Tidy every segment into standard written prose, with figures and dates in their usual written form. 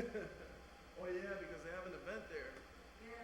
Oh yeah, because they have an event there. Yeah.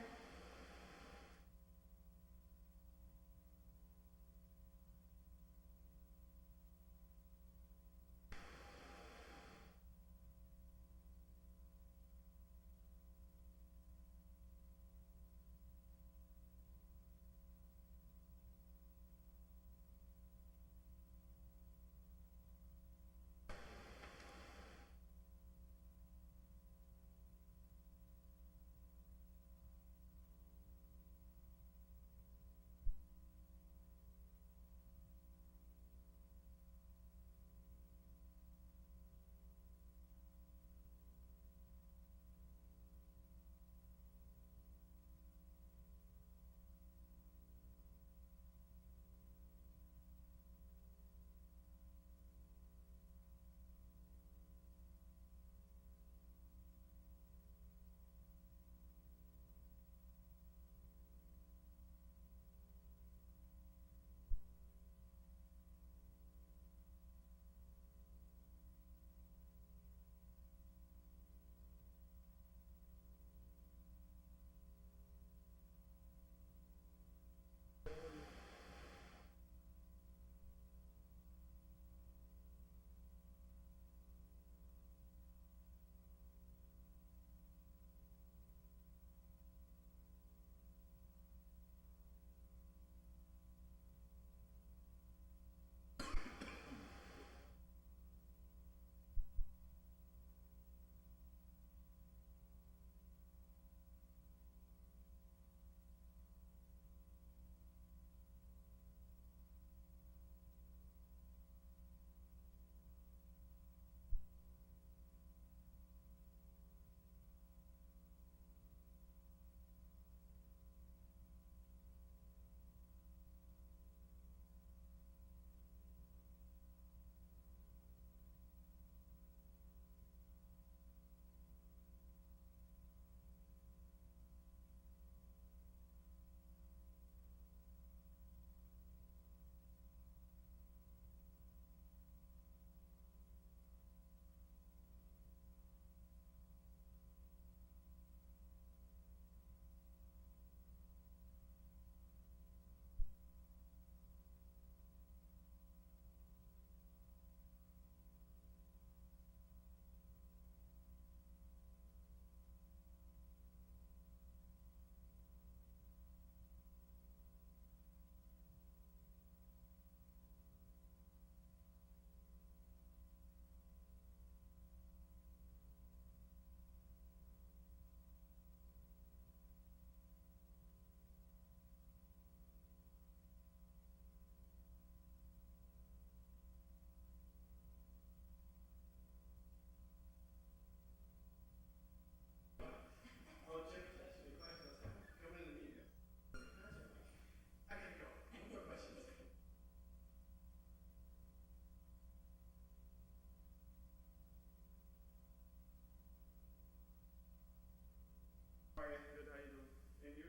All right, good. How you doing? And you?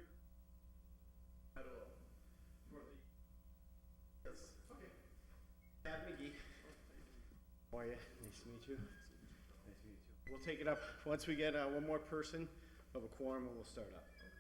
At all? For the yes. Okay. Chad McGee. How are you? Nice to meet you. Nice to meet you. We'll take it up once we get one more person of a quorum, and we'll start up. Okay.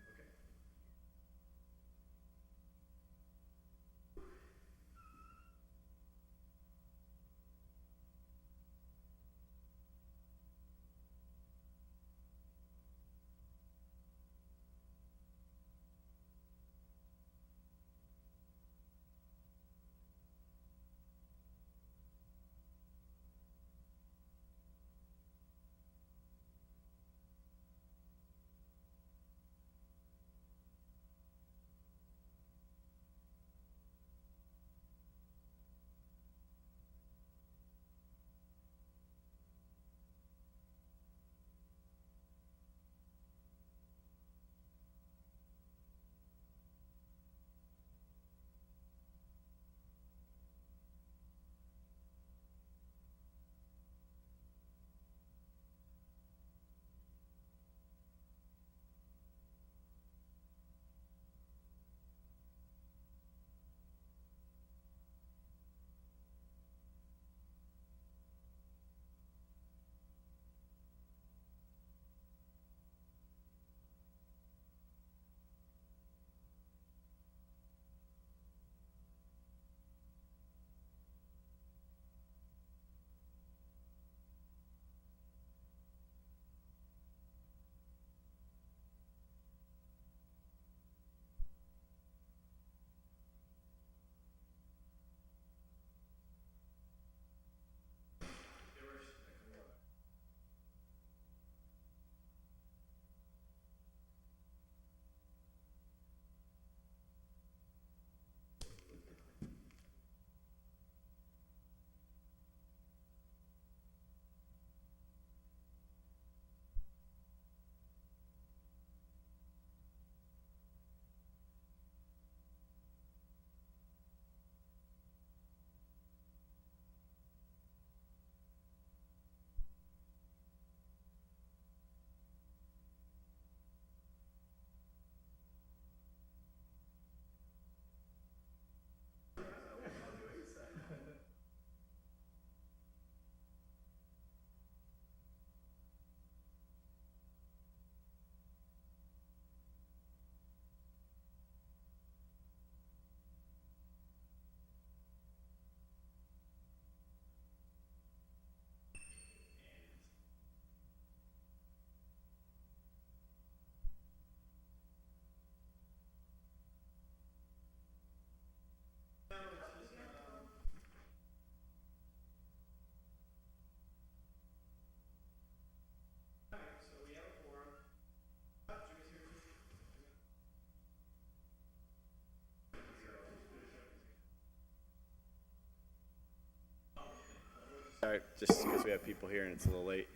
start, just because we have people here and it's a little late.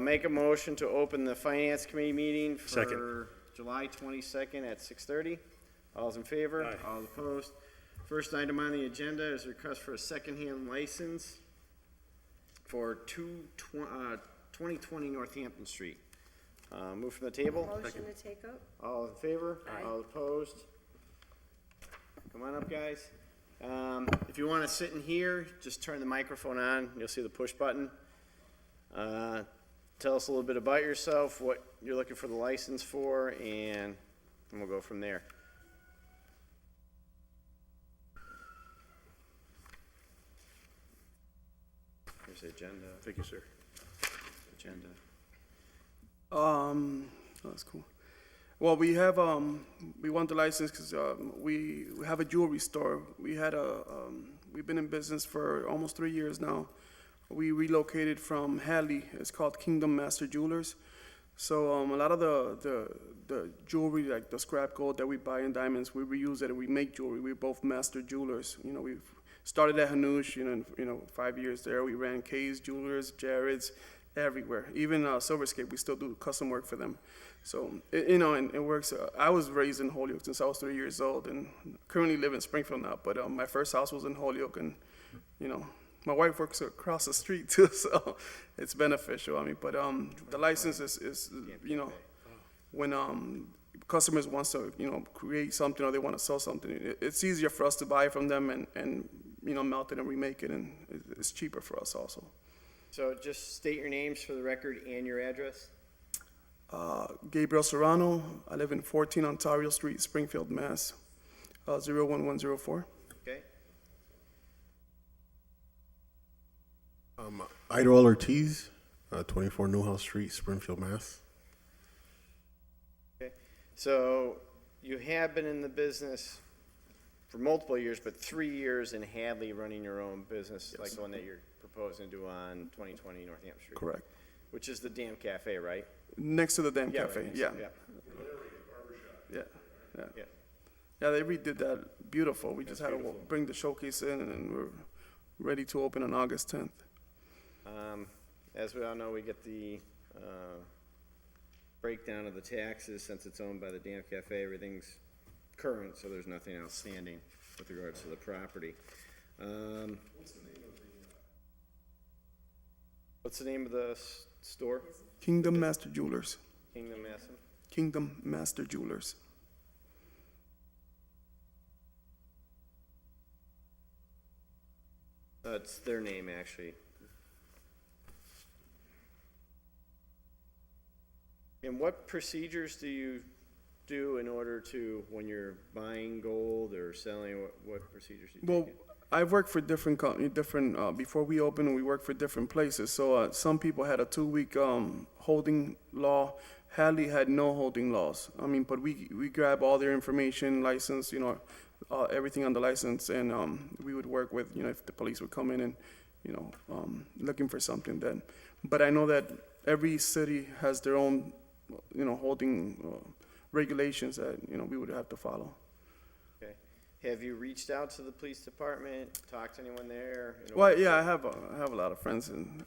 Make a motion to open the Finance Committee meeting for Second. July 22nd at 6:30. All's in favor? Aye. All opposed? First item on the agenda is a request for a secondhand license for 2020 Northampton Street. Move from the table. Motion to take up? All in favor? All opposed? Come on up, guys. If you want to sit in here, just turn the microphone on. You'll see the push button. Tell us a little bit about yourself, what you're looking for the license for, and we'll go from there. Here's the agenda. Thank you, sir. Agenda. That's cool. Well, we have, we want the license because, we have a jewelry store. We've been in business for almost 3 years now. We relocated from Hadley. It's called Kingdom Master Jewelers. So, a lot of the jewelry, like the scrap gold that we buy in diamonds, we reuse it and we make jewelry. We're both master jewelers. You know, we've started at Hanush, and 5 years there. We ran Kay's Jewelers, Jared's, everywhere. Even Silverscape, we still do custom work for them. So, and it works. I was raised in Holyoke since I was 3 years old, and currently live in Springfield now. But my first house was in Holyoke, and, my wife works across the street too, so it's beneficial. But the license is when customers want to, create something or they want to sell something, it's easier for us to buy from them and melt it and remake it, and it's cheaper for us also. So just state your names for the record and your address. Gabriel Serrano. I live in 14 Ontario Street, Springfield, Mass. 01104. Okay. Idol Ortiz, 24 Newhouse Street, Springfield, Mass. Okay. So you have been in the business for multiple years, but 3 years in Hadley running your own business, like the one that you're proposing to do on 2020 Northampton Street. Correct. Which is the Dam Cafe, right? Next to the Dam Yeah, right Cafe. next Yeah. to- Yeah. Yeah. Yeah, they redid that beautiful. We just had to bring the showcase in, and we're ready to open on August 10th. As we all know, we get the breakdown of the taxes. Since it's owned by the Dam Cafe, everything's current, so there's nothing outstanding with regards to the property. What's the name of the store? Kingdom Master Jewelers. Kingdom Master? Kingdom Master Jewelers. It's their name, actually. And what procedures do you do in order to, when you're buying gold or selling, what procedures do you Well, take? I've worked for different, before we opened, we worked for different places. So some people had a 2-week holding law. Hadley had no holding laws. But we grab all their information, license, everything on the license, and we would work with, if the police would come in and, looking for something then. But I know that every city has their own, holding regulations that, we would have to follow. Okay. Have you reached out to the police department, talked to anyone there? Well, yeah, I have a lot of friends, and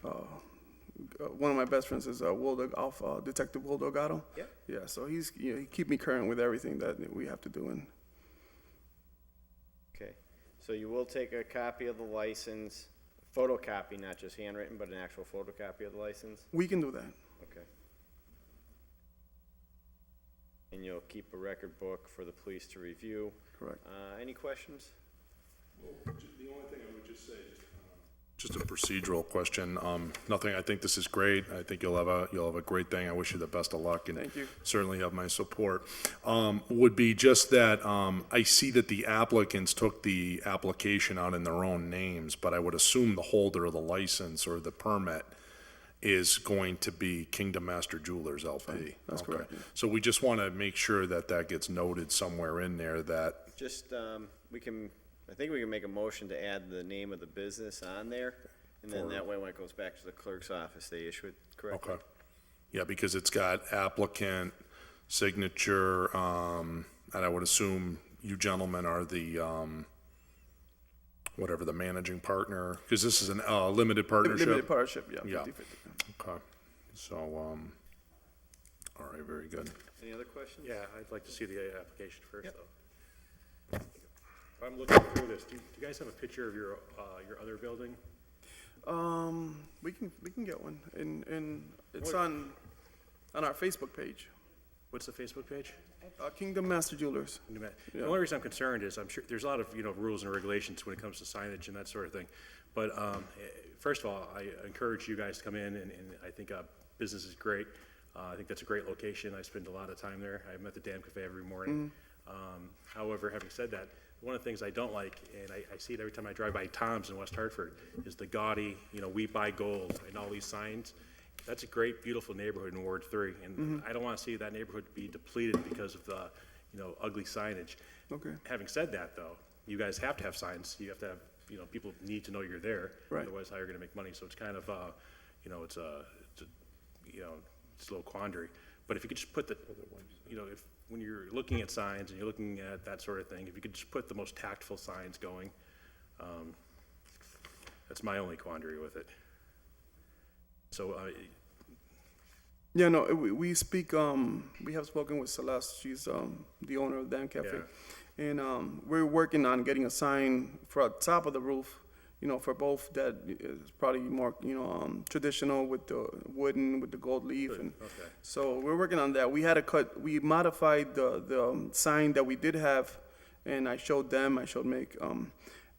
one of my best friends is Detective Will Delgado. Yep. Yeah, so he keep me current with everything that we have to do. And Okay. So you will take a copy of the license, photocopy, not just handwritten, but an actual photocopy of the license? we can do that. Okay. And you'll keep a record book for the police to review. Correct. Any questions? The only thing I would just say, just a procedural question. Nothing. I think this is great. I think you'll have a great thing. I wish you the best of luck, and Thank you. certainly have my support. Would be just that I see that the applicants took the application out in their own names, but I would assume the holder of the license or the permit is going to be Kingdom Master Jewelers LP. That's Okay. correct, yeah. So we just want to make sure that that gets noted somewhere in there that, Just, I think we can make a motion to add the name of the business on there, and then that way when it goes back to the clerk's office, they issue it correctly. okay. Yeah, because it's got applicant, signature, and I would assume you gentlemen are the, whatever the managing partner, because this is a limited partnership? Limited partnership, yeah, Yeah. 50/50. Okay, so, all right, very good. Any other questions? Yeah, I'd like to see the application first, though. If I'm looking through this, do you guys have a picture of your other building? We can get one, and it's on our Facebook page, What's the Facebook page? Kingdom Master Jewelers. The only reason I'm concerned is I'm sure there's a lot of, rules and regulations when it comes to signage and that sort of thing. But first of all, I encourage you guys to come in, and I think business is great. I think that's a great location. I spend a lot of time there. I'm at the Dam Cafe every morning. However, having said that, one of the things I don't like, and I see it every time I drive by Tom's in West Hartford, is the gaudy, we buy gold and all these signs. That's a great, beautiful neighborhood in Ward 3, and I don't want to see that neighborhood be depleted because of the, ugly signage. Okay. Having said that, though, you guys have to have signs. You have to have, people need to know you're there. Right. Otherwise, how you're going to make money? So it's kind of, it's a little quandary. But if you could just put when you're looking at signs and you're looking at that sort of thing, if you could just put the most tactful signs going, that's my only quandary with it. So, Yeah, no, we speak, we have spoken with Celeste, she's the owner of Dam Cafe. And we're working on getting a sign for the top of the roof, for both that is probably more, traditional with the wooden, with the gold leaf. And okay. so we're working on that. We modified the sign that we did have, and I showed Mick,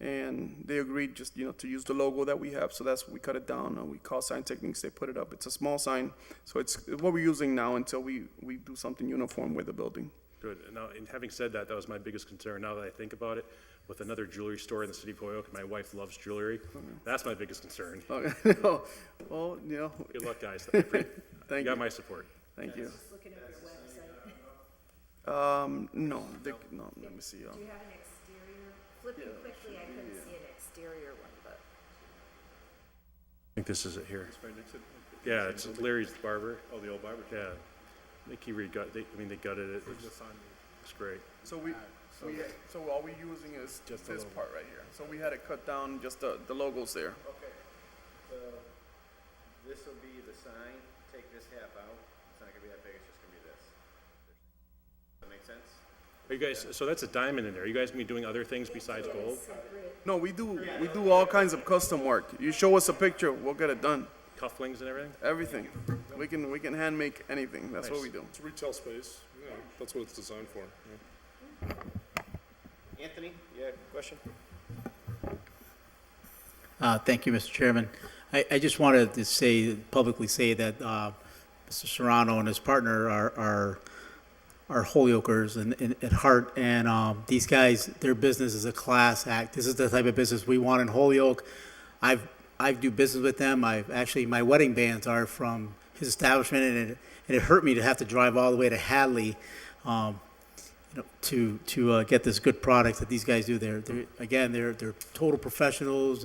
and they agreed just, to use the logo that we have. So we cut it down, and we call Sign Techniques, they put it up. It's a small sign, so it's what we're using now until we do something uniform with the building. Good. Now, and having said that, that was my biggest concern. Now that I think about it, with another jewelry store in the city of Holyoke, my wife loves jewelry. That's my biggest concern. Okay, well, Good luck, guys. Thank You you. got my support. Thank you. Looking at your website, No, let me see. do you have an exterior? Flipping quickly, I couldn't see an exterior one, but. I think this is it here. Yeah, it's Larry's barber. Oh, the old barber? Yeah. I think they gutted it. It's great. So all we're using is just this part right here. So we had to cut down just the logos there. Okay. So this will be the sign, take this half out. It's not gonna be that big, it's just gonna be this. Does that make sense? Are you guys, so that's a diamond in there. Are you guys gonna be doing other things besides gold? No, we do all kinds of custom work. You show us a picture, we'll get it done. Cufflinks and everything? Everything. We can hand make anything. That's what we do. It's retail space, that's what it's designed for. Anthony, you have a question? Thank you, Mr. Chairman. I just wanted to publicly say that Mr. Serrano and his partner are Holyokers at heart, and these guys, their business is a class act. This is the type of business we want in Holyoke. I do business with them. My wedding bands are from his establishment, and it hurt me to have to drive all the way to Hadley, to get this good product that these guys do. They're total professionals.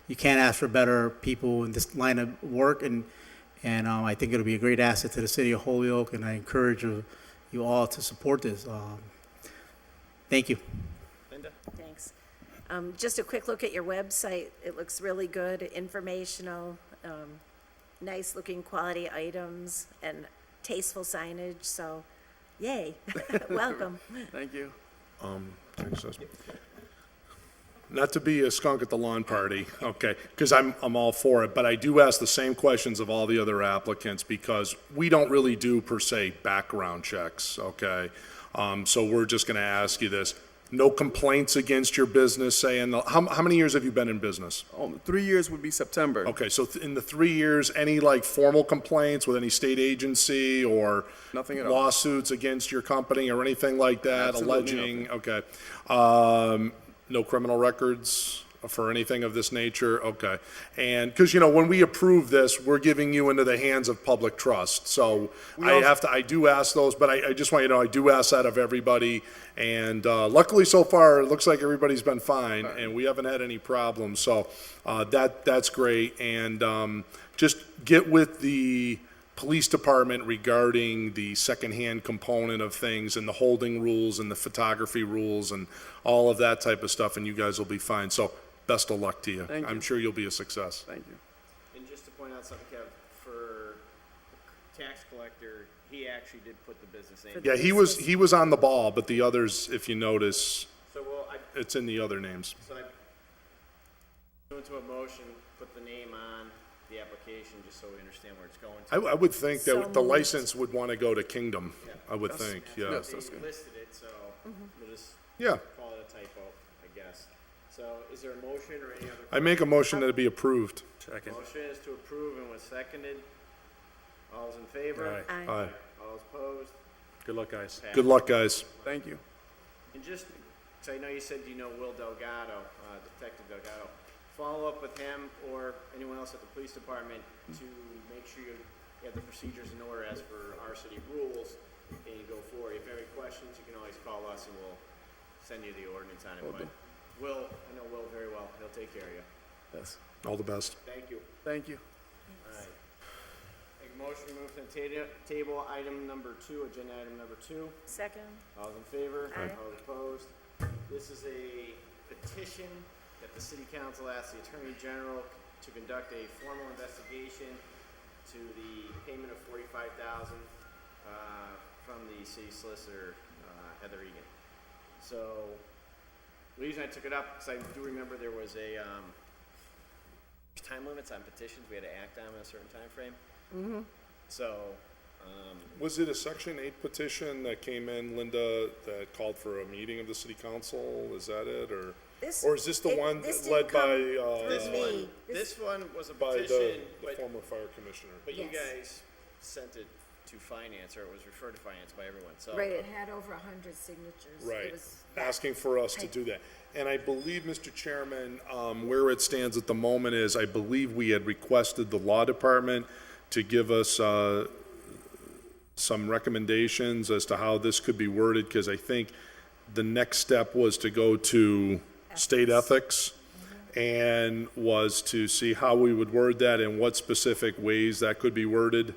You can't ask for better people in this line of work, and I think it'll be a great asset to the city of Holyoke, and I encourage you all to support this. Thank you. Linda? Thanks. Just a quick look at your website. It looks really good, informational, nice looking quality items and tasteful signage, so yay. Welcome. Thank you. Thanks, Sis. Not to be a skunk at the lawn party, okay, because I'm all for it, but I do ask the same questions of all the other applicants because we don't really do per se background checks, okay? So we're just gonna ask you this. No complaints against your business, saying, how many years have you been in business? 3 years would be September. Okay, so in the 3 years, any like formal complaints with any state agency or Nothing at all. lawsuits against your company or anything like that, Absolutely alleging, okay. No criminal records for anything of this nature, okay. And, because, when we approve this, we're giving you into the hands of public trust, so I do ask those, but I just want you to know, I do ask that of everybody, and luckily so far, it looks like everybody's been fine, and we haven't had any problems, so that's great, and just get with the police department regarding the secondhand component of things and the holding rules and the photography rules and all of that type of stuff, and you guys will be fine. So best of luck to you. Thank I'm you. sure you'll be a success. Thank you. And just to point out something, Kev, for the tax collector, he actually did put the business name. Yeah, he was on the ball, but the others, if you notice, So, well, it's in the other names. so I go into a motion, put the name on the application, just so we understand where it's going to. I would think So that the moved. license would want to go to Kingdom, I would Yes. think, yeah. Yes. They that's good. listed it, so we'll just Yeah, call it a typo, I guess. So is there a motion or any other? I make a motion that it be approved. Second. Motion is to approve and was seconded. All's in favor? Aye. Aye. Aye. All's opposed? Good luck, guys. Good luck, guys. Thank you. And just, so I know you said you know Will Delgado, Detective Delgado. Follow up with him or anyone else at the police department to make sure you have the procedures in order as per our city rules and you go forward. If you have any questions, you can always call us and we'll send you the ordinance on it. Will But do. Will, I know Will very well. He'll take care of you. Yes. All the best. Thank you. Thank you. All right. Make a motion to move to the table item number 2, agenda item number 2. Second? All's in favor? Aye. All opposed? This is a petition that the city council asked the attorney general to conduct a formal investigation to the payment of $45,000 from the city solicitor, Heather Egan. So, the reason I took it up, because I do remember there was a, time limits on petitions we had to act on in a certain time frame. Mm-hmm. So, Was it a Section 8 petition that came in, Linda, that called for a meeting of the city council? Is that it, or? This- Or is this the it- one this led didn't by, come this Me. one, this one was a by the petition, but former fire commissioner? you Yes. guys sent it to finance, or it was referred to finance by everyone, so. Right, it had over 100 signatures. It Right, was- asking for us to do that. And I believe, Mr. Chairman, where it stands at the moment is, I believe we had requested the law department to give us some recommendations as to how this could be worded, because I think the next step was to go to state ethics, and was to see how we would word that and what specific ways that could be worded.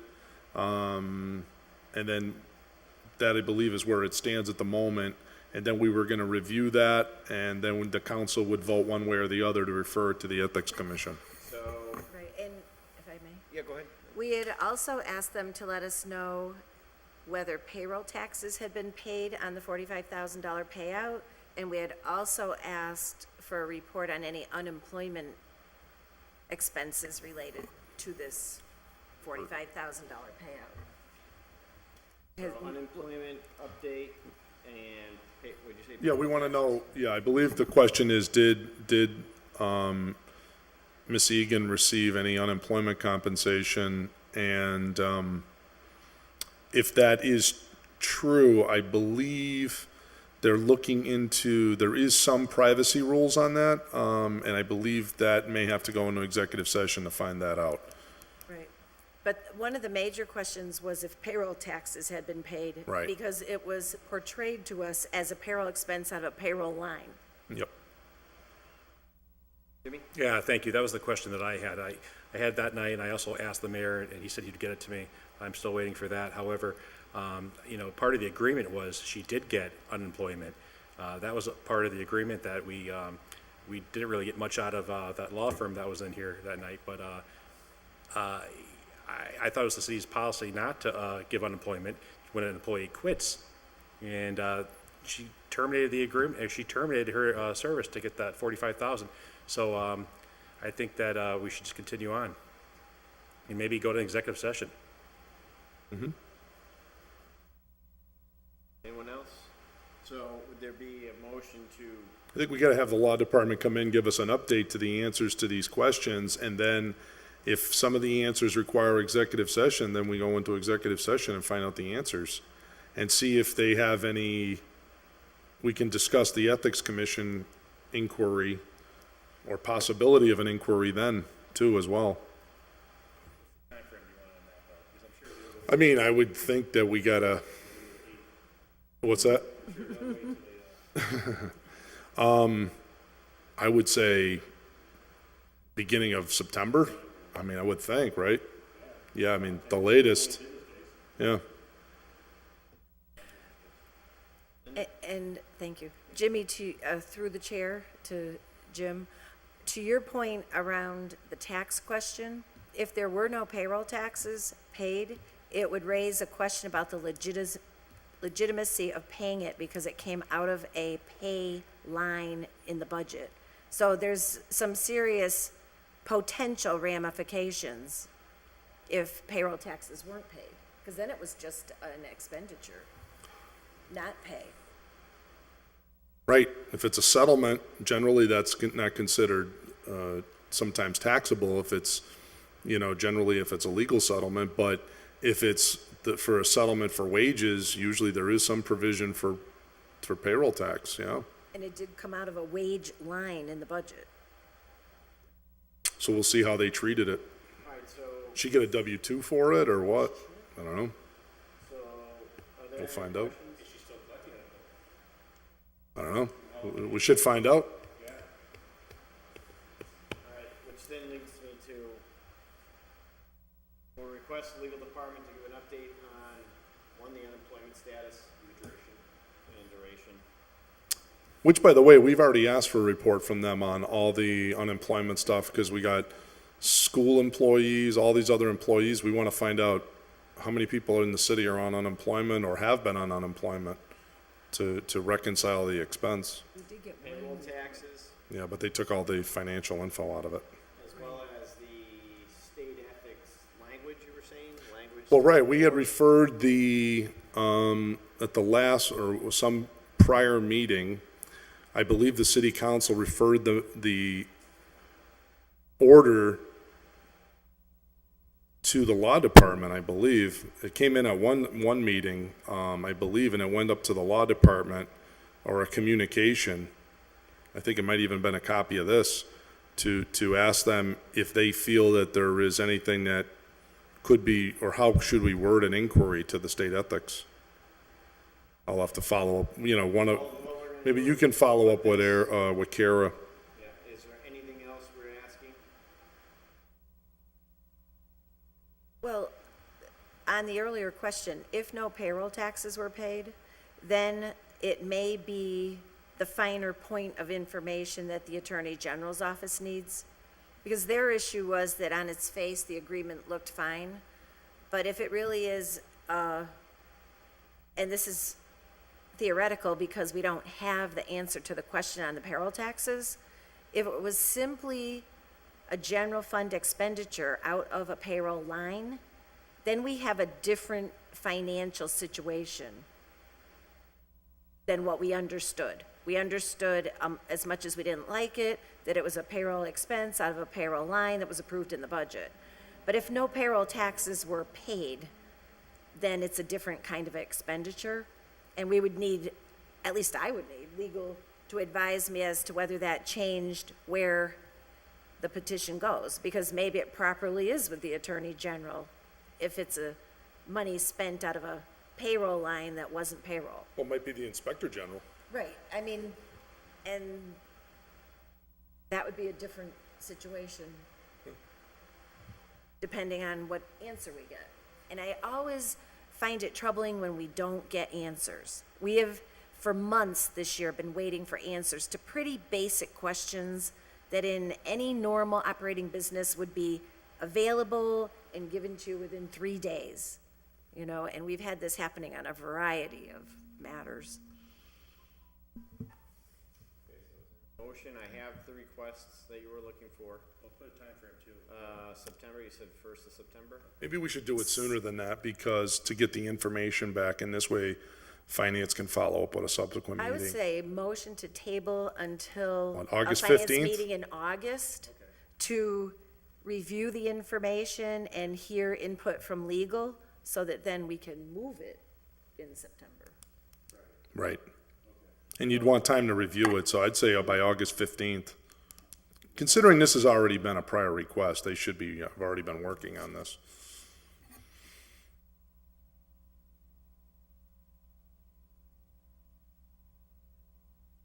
And then that, I believe, is where it stands at the moment. And then we were gonna review that, and then when the council would vote one way or the other to refer it to the Ethics Commission. So, Right, and if I may, yeah, go ahead. we had also asked them to let us know whether payroll taxes had been paid on the $45,000 payout, and we had also asked for a report on any unemployment expenses related to this $45,000 payout. So unemployment update and, what'd you say? Yeah, we wanna know, yeah, I believe the question is, did Ms. Egan receive any unemployment compensation? And, if that is true, I believe they're looking into, there is some privacy rules on that, and I believe that may have to go into executive session to find that out. Right. But one of the major questions was if payroll taxes had been paid. Right. Because it was portrayed to us as a payroll expense out of a payroll line. Yep. Jimmy? Yeah, thank you. That was the question that I had. I had that night, and I also asked the mayor, and he said he'd get it to me. I'm still waiting for that. However, part of the agreement was she did get unemployment. That was a part of the agreement that we didn't really get much out of that law firm that was in here that night, but I thought it was the city's policy not to give unemployment when an employee quits. And she terminated the agreement, she terminated her service to get that $45,000. So I think that we should just continue on and maybe go to executive session. Anyone else? So would there be a motion to, I think we gotta have the law department come in, give us an update to the answers to these questions, and then if some of the answers require executive session, then we go into executive session and find out the answers. And see if they have any, we can discuss the Ethics Commission inquiry, or possibility of an inquiry then, too, as well. I mean, I would think that we gotta, what's that? I would say beginning of September. I mean, I would think, right? Yeah, I mean, the latest, yeah. And, thank you. Jimmy, through the chair to Jim, to your point around the tax question, if there were no payroll taxes paid, it would raise a question about the legitimacy of paying it because it came out of a pay line in the budget. So there's some serious potential ramifications if payroll taxes weren't paid, because then it was just an expenditure, not pay. Right, if it's a settlement, generally that's not considered, sometimes taxable if it's, generally if it's a legal settlement, but if it's for a settlement for wages, usually there is some provision for payroll tax, yeah. And it did come out of a wage line in the budget. So we'll see how they treated it. All right, so, She get a W-2 for it, or what? I don't know, so are there we'll any find out. questions? I don't know, we should find out. All right, which then leads me to, we'll request the legal department to give an update on, one, the unemployment status, duration. Which, by the way, we've already asked for a report from them on all the unemployment stuff, because we got school employees, all these other employees. We want to find out how many people in the city are on unemployment or have been on unemployment to reconcile the expense. We did get Payroll taxes, Yeah, but they took all the financial info out of it. as well as the state ethics language, you were saying, language? Well, right, we had referred at the last, or some prior meeting, I believe the city council referred the order to the law department, I believe. It came in at one meeting, I believe, and it went up to the law department, or a communication. I think it might even been a copy of this, to ask them if they feel that there is anything that could be, or how should we word an inquiry to the state ethics? I'll have to follow up, maybe you can follow up with Kara. Yeah, is there anything else we're asking? Well, on the earlier question, if no payroll taxes were paid, then it may be the finer point of information that the Attorney General's office needs. Because their issue was that on its face, the agreement looked fine. But if it really is, and this is theoretical because we don't have the answer to the question on the payroll taxes, if it was simply a general fund expenditure out of a payroll line, then we have a different financial situation than what we understood. We understood, as much as we didn't like it, that it was a payroll expense out of a payroll line that was approved in the budget. But if no payroll taxes were paid, then it's a different kind of expenditure. And we would need, at least I would need, legal to advise me as to whether that changed where the petition goes, because maybe it properly is with the Attorney General if it's a money spent out of a payroll line that wasn't payroll. Well, it might be the Inspector General. Right, I mean, and that would be a different situation depending on what answer we get. And I always find it troubling when we don't get answers. We have, for months this year, been waiting for answers to pretty basic questions that in any normal operating business would be available and given to you within 3 days, and we've had this happening on a variety of matters. Motion, I have the requests that you were looking for. I'll put a time frame too. September, you said 1st of September? Maybe we should do it sooner than that, because to get the information back, and this way, finance can follow up with a subsequent I meeting. would say motion to table until On August a finance 15th? meeting in August to review the information and hear input from legal, so that then we can move it in September. Right. And you'd want time to review it, so I'd say by August 15th. Considering this has already been a prior request, they should be, have already been working on this.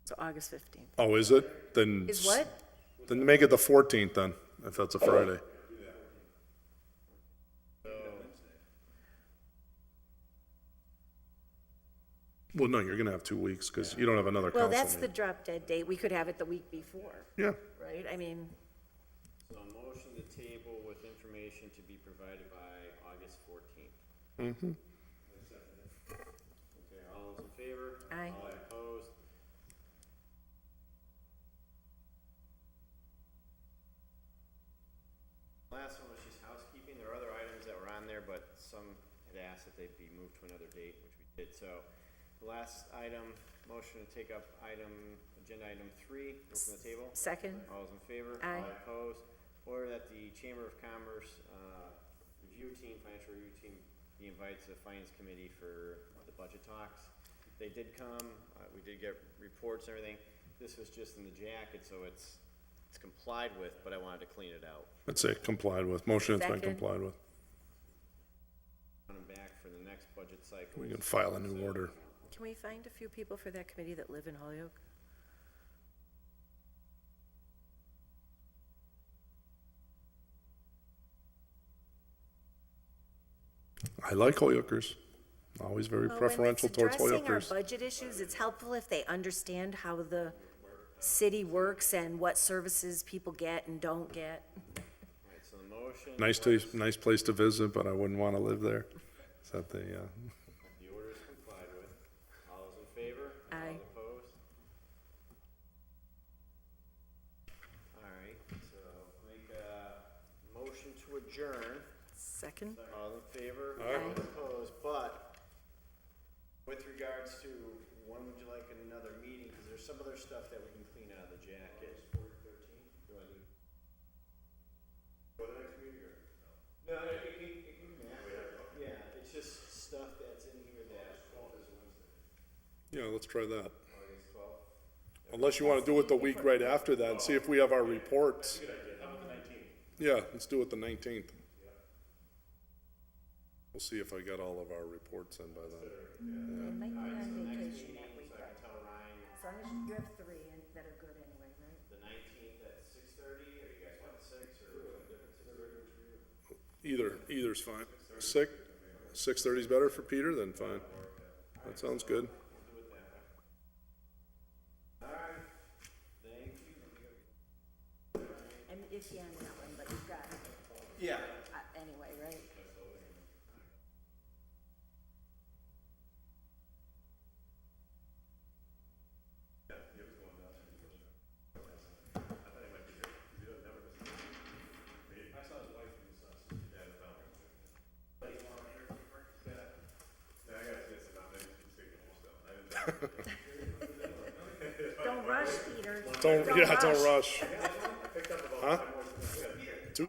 So August 15th. Oh, is it? Then. Is what? Then make it the 14th then, if that's a Friday. Well, no, you're gonna have 2 weeks, because you don't have another Well, council that's the meeting. drop dead date. We could have it the week before, Yeah, right? I mean, So a motion to table with information to be provided by August 14th. mm-hmm. Okay, all those in favor? Aye. All opposed? Last one was just housekeeping. There are other items that were on there, but some had asked that they be moved to another date, which we did. So the last item, motion to take up agenda item 3, move from the table. second? All those in favor? Aye. All opposed? Order that the Chamber of Commerce, review team, financial review team, be invited to the Finance Committee for the budget talks. They did come, we did get reports and everything. This was just in the jacket, so it's complied with, but I wanted to clean it out. I'd say complied with, motion it's been Second. complied with. On them back for the next budget cycle. We can file a new order. Can we find a few people for that committee that live in Holyoke? I like Hoyokers, always very Well, preferential towards When it's addressing our Hoyokers. budget issues, it's helpful if they understand how the city works and what services people get and don't get. Alright, so the motion. Nice place to visit, but I wouldn't wanna live there. Is that the, The order is complied with. All those in favor? Aye. All opposed? Alright, so make a motion to adjourn. Second? All in favor? Aye. All opposed, but with regards to when would you like another meeting, because there's some other stuff that we can clean out of the jacket. Do I do? For the next meeting or? No, it can matter. Yeah, it's just stuff that's in here that. yeah, let's try that. August 12th. Unless you wanna do it the week right after that and see if we have our reports. How about the 19th? Yeah, let's do it the 19th. We'll see if I got all of our reports in by then. They might be on vacation that week, So I can tell Ryan as long as you have 3 that are good anyway, right? the 19th at 6:30, or you guys want 6, or? Either's fine. 6:30 is better for Peter, then fine. That sounds good. Alright, thank you. And if you on that one, but you've got, Yeah. anyway, right? Don't rush, Peter. Don't rush. Huh? Two?